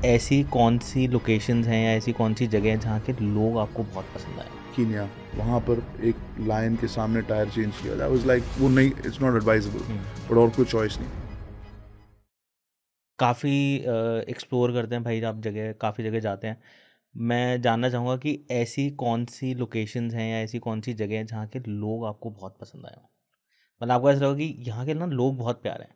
ऐसी कौन सी लोकेशंस हैं या ऐसी कौन सी जगह हैं जहाँ के लोग आपको बहुत पसंद आए? कीनिया, वहाँ पर एक लायन के सामने टायर चेंज किया, दैट वाज लाइक वो नहीं, इट्स नॉट एडवाइजेबल, बट और कोई चॉइस नहीं। काफ़ी एक्सप्लोर करते हैं भाई आप जगह, काफ़ी जगह जाते हैं। मैं जानना चाहूँगा कि ऐसी कौन सी लोकेशंस हैं या ऐसी कौन सी जगह हैं जहाँ के लोग आपको बहुत पसंद आए हों? मतलब आपको ऐसा लगा कि यहाँ के ना लोग बहुत प्यारे हैं।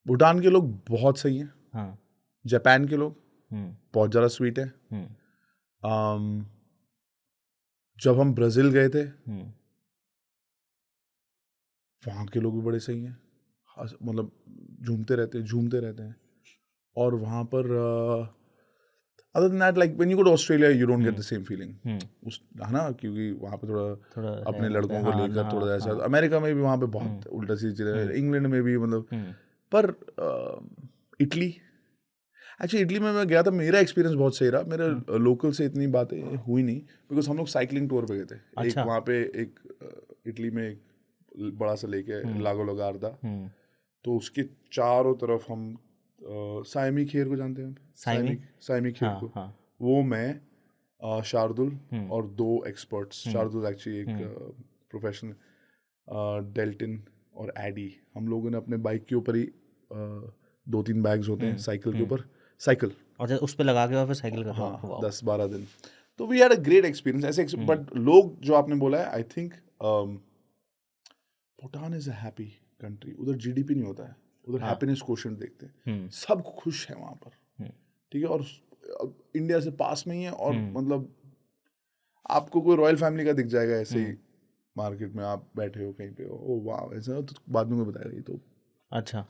भूटान के लोग बहुत सही हैं, हाँ। जापान के लोग हुँ, बहुत ज़्यादा स्वीट हैं। हुँ, um, जब हम ब्राज़ील गए थे, हुँ, वहाँ के लोग भी बड़े सही हैं, मतलब झूमते रहते हैं। और वहाँ पर other than that, like when you go to Australia you don't get the same feeling, हुँ। उस है ना, क्योंकि वहाँ पे थोड़ा थोड़ा है अपने वहाँ पे, लड़कों को हाँ लेकर ना, थोड़ा ऐसा, हाँ। अमेरिका में भी वहाँ पे हुँ, बहुत उल्टा सीधी चीज़ें हैं, हुँ, इंग्लैंड में भी मतलब। हुँ, पर इटली, एक्चुअली इटली में मैं गया था, मेरा एक्सपीरियंस बहुत सही रहा, मेरे हुँ। लोकल से इतनी बातें हुई नहीं, बिकॉज हम लोग साइकिलिंग टूर पे गए थे। एक अच्छा। वहाँ पे एक इटली में एक बड़ा सा लेक है, हुँ, लागो लगार्दा, हुँ। तो उसके चारों तरफ हम साइमी खेर को जानते हैं, साइमी? साइमी खेर हाँ, को, हाँ। वो मैं शार्दुल हुँ, और दो एक्सपर्ट्स, हुँ, शार्दुल एक्चुअली एक हुँ, प्रोफेशनल, डेल्टिन और एडी, हम लोगों ने अपने बाइक के ऊपर ही 2-3 बैग्स होते हैं हुँ, साइकिल के हुँ। ऊपर, साइकिल, और जब उस पे लगा के और फिर साइकिल कर रहे हो? हाँ, वाओ! 10-12 दिन, तो we had a great experience ऐसे। हुँ, बट लोग जो आपने बोला है, I think Bhutan is a happy country, उधर जीडीपी नहीं होता है, उधर हाँ। हैप्पीनेस क्वोशेंट देखते हैं, हुँ, सब खुश हैं वहाँ पर, हुँ, ठीक है। और इंडिया से पास में ही है, और हुँ, मतलब आपको कोई रॉयल फैमिली का दिख जाएगा ऐसे ही हुँ। मार्केट में, आप बैठे हो कहीं पे, ओ वाह, ऐसा तो बाद में कोई बताएगा, ये तो अच्छा,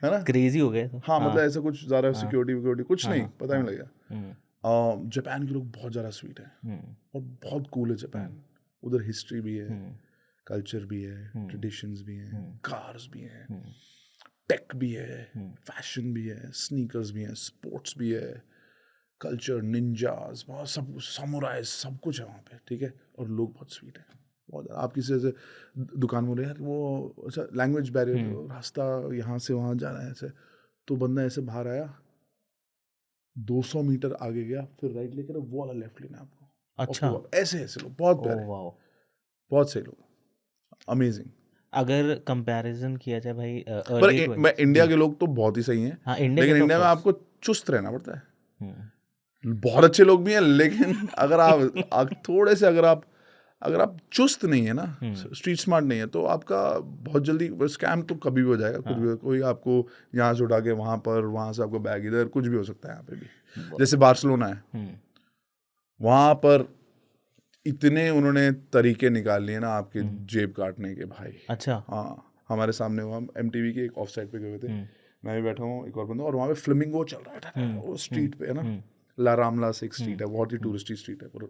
है ना। क्रेज़ी हो गए तो। हाँ, मतलब हाँ, ऐसा कुछ ज़्यादा हाँ, सिक्योरिटी विक्योरिटी कुछ नहीं, हाँ, पता हाँ। नहीं लगेगा। हुँ, जापान के लोग बहुत ज़्यादा स्वीट है, हुँ, और बहुत कूल है हुँ, जापान, उधर हिस्ट्री भी है, हुँ, कल्चर भी है, हुँ, ट्रेडिशंस भी हैं, हुँ, कार्स भी हैं, हुँ, टेक भी है, हुँ। फैशन भी है, स्नीकर्स भी हैं, स्पोर्ट्स भी है, कल्चर, निंजास, बहुत सब, समुराई, सब कुछ है वहाँ पे, ठीक है। और लोग बहुत स्वीट हैं, बहुत ज़्यादा। आप किसी ऐसे दुकान में बोले यार वो अच्छा लैंग्वेज बैरियर, रास्ता यहाँ से वहाँ जाना है ऐसे, तो बंदा ऐसे बाहर आया, 200 मीटर आगे गया, फिर राइट लेकर वो वाला लेफ्ट लेना है आपको, और फिर अच्छा। ऐसे ऐसे लोग बहुत ओह प्यारे, वाओ! बहुत सही लोग, अमेजिंग। अगर कंपैरिज़न किया जाए भाई पर अर्ली मैं 20s। इंडिया जी। के लोग तो बहुत ही सही हैं, हाँ, इंडिया के लेकिन तो ऑफ इंडिया में कोर्स। आपको चुस्त रहना पड़ता है। हुँ, बहुत अच्छे लोग भी हैं, लेकिन अगर आप थोड़े से, अगर आप चुस्त नहीं है ना, हुँ, स्ट्रीट स्मार्ट नहीं है, तो आपका बहुत जल्दी स्कैम तो कभी भी हो जाएगा, कुछ भी हाँ। कोई आपको यहाँ से उठा के वहाँ पर, वहाँ से आपको बैग इधर, कुछ भी हो सकता है यहाँ पे भी। ब जैसे बार्सिलोना है, हुँ, वहाँ पर इतने उन्होंने तरीके निकाल लिए ना आपके हुँ। जेब काटने के, भाई। अच्छा। हाँ, हमारे सामने वो, हम MTV के एक ऑफ साइड पे गए हुए थे, हुँ, मैं भी बैठा हूँ, एक और बंदा, और वहाँ पे फ्लेमिंगो चल रहा है, हुँ, वो हुँ, स्ट्रीट पे है ना, हुँ, ला रामलास एक स्ट्रीट हुँ, है, बहुत ही हुँ, टूरिस्टी स्ट्रीट है पूरा।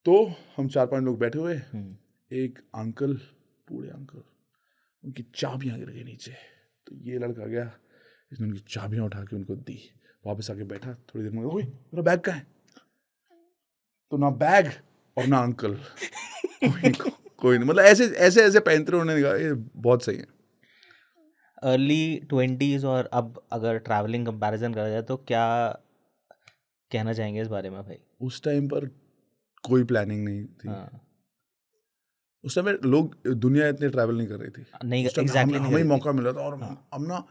तो हम 4-5 लोग बैठे हुए, हुँ। एक अंकल, बूढ़े अंकल, उनकी चाबियां गिर गई नीचे, तो ये लड़का गया, इसने उनकी चाबियां उठा के उनको दी, वापस आके बैठा, थोड़ी देर में, ओए मेरा बैग कहाँ है, तो ना बैग और ना अंकल, कोई कोई नहीं, मतलब ऐसे ऐसे ऐसे पैंतरे उन्होंने कहा, ये बहुत सही है। अर्ली 20s और अब अगर ट्रैवलिंग कंपैरिज़न करा जाए तो क्या कहना चाहेंगे इस बारे में भाई? उस टाइम पर कोई प्लानिंग नहीं थी, हाँ, उस समय लोग, दुनिया इतने ट्रैवल नहीं कर रही थी, नहीं उस टाइम एग्ज़ैक्टली नहीं हमें ही करी थी। मौका मिला था, और हाँ, हम ना,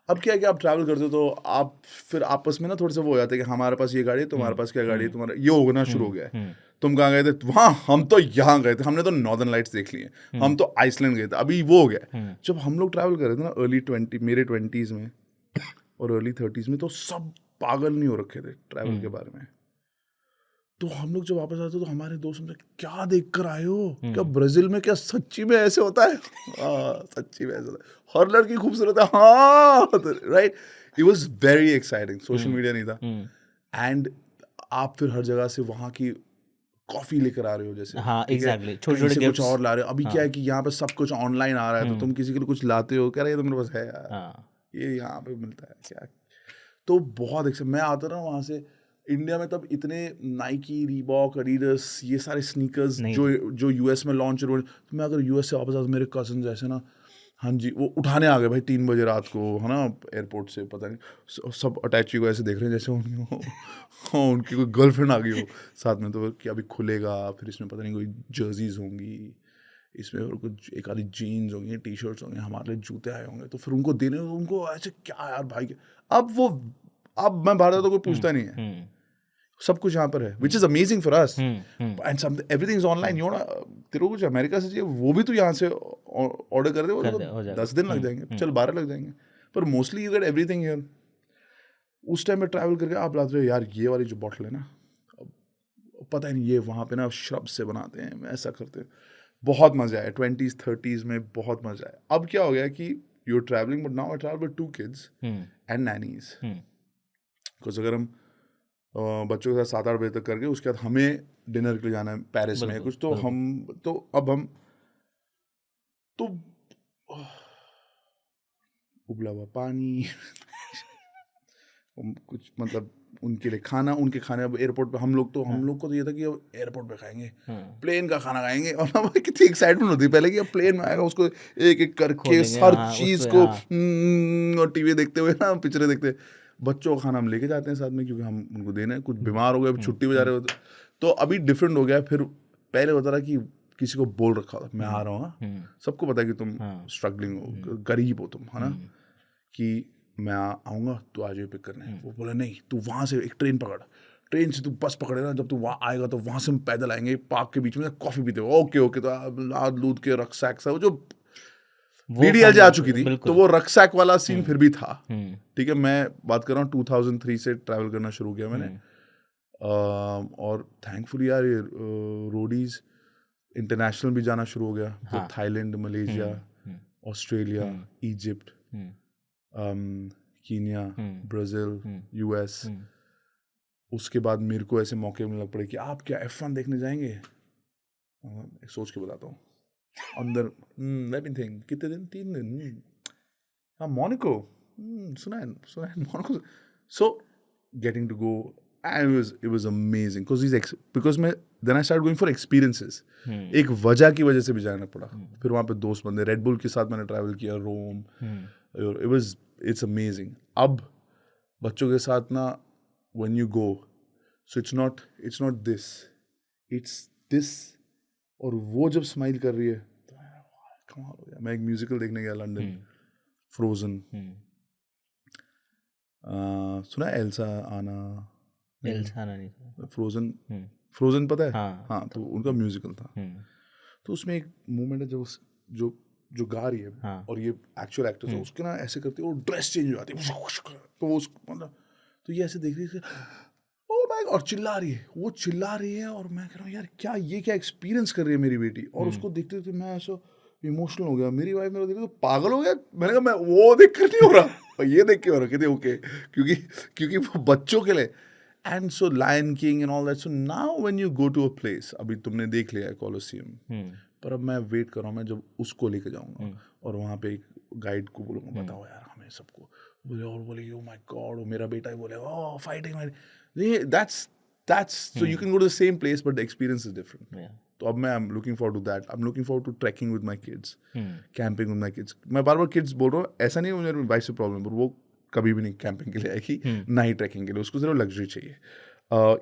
अब क्या है कि आप ट्रैवल करते हो तो आप फिर आपस में ना थोड़े से वो हो जाते हैं कि हमारे पास ये गाड़ी है, तुम्हारे हुँ, पास क्या गाड़ी है, हुँ, तुम्हारा ये होना शुरू हो हुँ, गया है। हुँ, तुम कहाँ गए थे, वहाँ हम तो यहाँ गए थे, हमने तो नॉर्दर्न लाइट्स देख ली हैं, हम हुँ, तो आइसलैंड गए थे, अभी वो हो गया है। हुँ, जब हम लोग ट्रैवल कर रहे थे ना मेरे 20s में और अर्ली 30s में, तो सब पागल नहीं हो रखे थे ट्रैवल के हुँ, बारे में। तो हम लोग जब वापस आते तो हमारे दोस्त हमसे, क्या देख कर आए हो, क्या हुँ, ब्राजील में क्या सच्ची में ऐसे होता है, हाँ सच्ची में ऐसे होता है, हर लड़की खूबसूरत है, हाँ, right. It was very exciting, social hmm, media नहीं था, हुँ। एंड आप फिर हर जगह से वहाँ की कॉफ़ी लेकर आ रहे हो जैसे, हाँ, ठीक है, एग्ज़ैक्टली कहीं छोटे-छोटे से कुछ गिफ्ट्स। और ला रहे हो। अभी क्या हाँ, है कि यहाँ पे सब कुछ ऑनलाइन आ रहा है, तो हुँ, तुम किसी के लिए कुछ लाते हो, कह रहे ये तो मेरे पास है यार, हाँ, ये यहाँ पे मिलता है क्या। तो बहुत एक्साइट, मैं आता रहा वहाँ से इंडिया में, तब इतने नाइकी, रीबॉक, एडिडास, ये सारे स्नीकर्स नहीं जो थे। जो US में लॉन्च हुए, तो मैं अगर US से वापस आता, मेरे कजन्स ऐसे ना, हाँ जी, वो उठाने आ गए भाई 3 बजे रात को, है ना, एयरपोर्ट से, पता नहीं सब अटैची को ऐसे देख रहे हैं जैसे उनकी कोई गर्लफ्रेंड आ गई हो साथ में, तो कि अभी खुलेगा, फिर इसमें पता नहीं कोई जर्सीज होंगी, इसमें और कुछ एक आधी जीन्स होंगी, टी शर्ट्स होंगे, हमारे लिए जूते आए होंगे, तो फिर उनको देने, उनको ऐसे क्या यार भाई, अब मैं बाहर तो कोई पूछता नहीं है, सब कुछ यहाँ पर है, which is amazing for us, and everything is online, you know, तेरे को कुछ अमेरिका से चाहिए वो भी तो यहाँ से ऑर्डर कर दे, वो तो 10 दिन लग जाएंगे, चल 12 लग जाएंगे, पर mostly you get everything here. उस टाइम में ट्रैवल करके आप लाते हो यार, ये वाली जो बॉटल है ना, पता ही नहीं, ये वहाँ पे ना श्रब से बनाते हैं, ऐसा करते हैं, बहुत मज़ा आया 20s 30s में, बहुत मज़ा आया। अब क्या हो गया कि you are travelling, but now I travel with 2 kids and nannies, because अगर हम बच्चों के साथ 7-8 बजे तक करके उसके बाद हमें डिनर के लिए जाना है पेरिस में कुछ, तो अब हम तो उबला हुआ पानी कुछ मतलब उनके लिए खाना, उनके खाने, अब एयरपोर्ट पे हम लोग को तो ये था कि अब एयरपोर्ट पे खाएंगे, प्लेन का खाना खाएंगे, और ना कितनी एक्साइटमेंट होती है पहले कि अब प्लेन में आएगा, उसको एक एक करके हर चीज़ को और टीवी देखते हुए ना, पिक्चरें देखते। बच्चों का खाना हम लेके जाते हैं साथ में, क्योंकि हम उनको देना है, कुछ बीमार हो गए, छुट्टी पे जा रहे होते, तो अभी डिफरेंट हो गया। फिर पहले होता था कि किसी को बोल रखा था मैं आ रहा हूँ, सबको पता है कि तुम स्ट्रगलिंग हो, गरीब हो तुम, है ना, कि मैं आऊँगा तो आज पिक करने। वो बोला नहीं, तू वहाँ से एक ट्रेन पकड़, ट्रेन से तू बस पकड़े ना, जब तू वहाँ आएगा तो वहाँ से हम पैदल आएंगे, पार्क के बीच में कॉफ़ी पीते हो, ओके, तो लाद लूद के रक्सैक सा, वो जो VDLJ आ चुकी थी, तो वो रक्सैक वाला सीन फिर भी था, ठीक है। मैं बात कर रहा हूँ 2003 से ट्रैवल करना शुरू किया मैंने, और थैंकफुली यार ये रोडीज इंटरनेशनल भी जाना शुरू हो गया, तो Thailand, Malaysia, Australia, Egypt, Kenya, Brazil, US। उसके बाद मेरे को ऐसे मौके मिलने लग पड़े कि आप क्या F1 देखने जाएंगे, सोच के बताता हूँ अंदर, let me think, कितने दिन, 3 दिन, हाँ, मोनाको, सुना है Monaco, so getting to go, and it was amazing because मैं then I started going for experiences, एक वजह की वजह से भी जाना पड़ा, फिर वहाँ पे दोस्त बंदे, रेड बुल के साथ मैंने ट्रैवल किया, रोम, it's amazing। अब बच्चों के साथ ना when you go, so it's not this, it's this, और वो जब स्माइल कर रही है तो कमाल हो गया। मैं एक म्यूजिकल देखने गया लंदन, फ्रोजन, सुना एल्सा आना नहीं, फ्रोजन पता है, हाँ, तो उनका म्यूजिकल था, तो उसमें एक मोमेंट है जो गा रही है, और ये एक्चुअल एक्टर्स है, उसके ना ऐसे करते वो ड्रेस चेंज हो जाती है, तो वो मतलब, तो ये ऐसे देख रही है, ओ माय गॉड, और चिल्ला रही है, और मैं कह रहा हूँ यार क्या एक्सपीरियंस कर रही है मेरी बेटी, और उसको देखते देखते मैं ऐसा इमोशनल हो गया। मेरी वाइफ मेरे को देख तो पागल हो गया, मैंने कहा मैं वो देख कर नहीं हो रहा, और ये देख के हो रहा, कहते ओके, क्योंकि वो बच्चों के लिए। And so Lion King and all that, so now when you go to a place, अभी तुमने देख लिया है कोलोसियम, पर अब मैं वेट कर रहा हूँ, मैं जब उसको लेके जाऊँगा और वहाँ पे एक गाइड को बोलूँगा बताओ यार हमें सबको, बोले ओ माय गॉड, मेरा बेटा ही बोले ओ fighting, that's so you can go to the same place but the experience is different। तो अब मैं I'm looking forward to that, I'm looking forward to trekking with my kids, camping with my kids। मैं बार बार kids बोल रहा हूँ, ऐसा नहीं है मेरे वाइफ से प्रॉब्लम, पर वो कभी भी नहीं कैंपिंग के लिए आएगी, ना ही ट्रैकिंग के लिए, उसको सिर्फ लग्जरी चाहिए,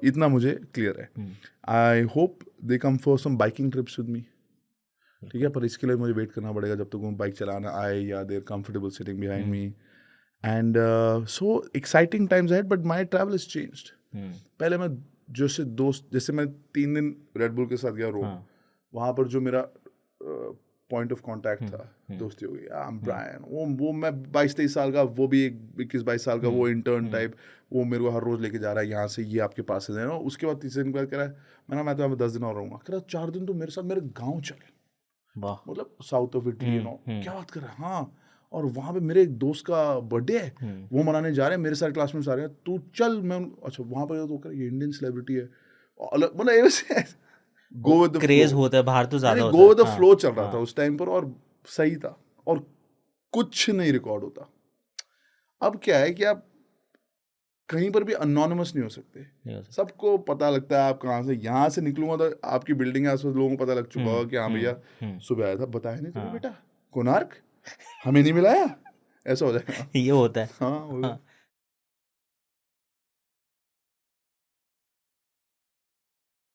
इतना मुझे क्लियर है। I hope they come for some biking trips with me, ठीक है, पर इसके लिए मुझे वेट करना पड़ेगा जब तक वो बाइक चलाना आए, या there comfortable sitting behind me, and so exciting times ahead, but my travel is changed. पहले मैं जैसे मैं 3 दिन रेड बुल के साथ गया रोम, वहाँ पर जो मेरा पॉइंट ऑफ कांटेक्ट था, दोस्ती हो गई, आई एम ब्रायन, वो मैं 22-23 साल का, वो भी एक 21-22 साल का, वो इंटर्न टाइप, वो मेरे को हर रोज लेके जा रहा है यहाँ से, ये आपके पास है ना। उसके बाद 3 दिन बाद कह रहा है मैं तो यहाँ 10 दिन और रहूँगा, कह रहा 4 दिन तो मेरे साथ मेरे गाँव चले, मतलब साउथ ऑफ इटली, क्या बात कर रहा है, हाँ, और वहाँ पे मेरे एक दोस्त का बर्थडे है, वो मनाने जा रहे हैं, मेरे सारे क्लासमेट्स आ रहे हैं, तू चल, मैं अच्छा वहाँ पर तो ये इंडियन सेलिब्रिटी है, अलग मतलब गो विद द क्रेज होता है बाहर तो ज्यादा होता है, गो विद द फ्लो चल रहा था उस टाइम पर, और सही था, और कुछ नहीं रिकॉर्ड होता। अब क्या है कि आप कहीं पर भी अनोनिमस नहीं हो सकते, सबको पता लगता है आप कहाँ से, यहाँ से निकलूंगा तो आपकी बिल्डिंग है आसपास लोगों को पता लग चुका होगा कि हाँ भैया सुबह आया था, बताया नहीं तुम्हें बेटा कोणार्क, हमें नहीं मिलाया, ऐसा हो जाएगा। ये होता है। हाँ, हो गया। हाँ,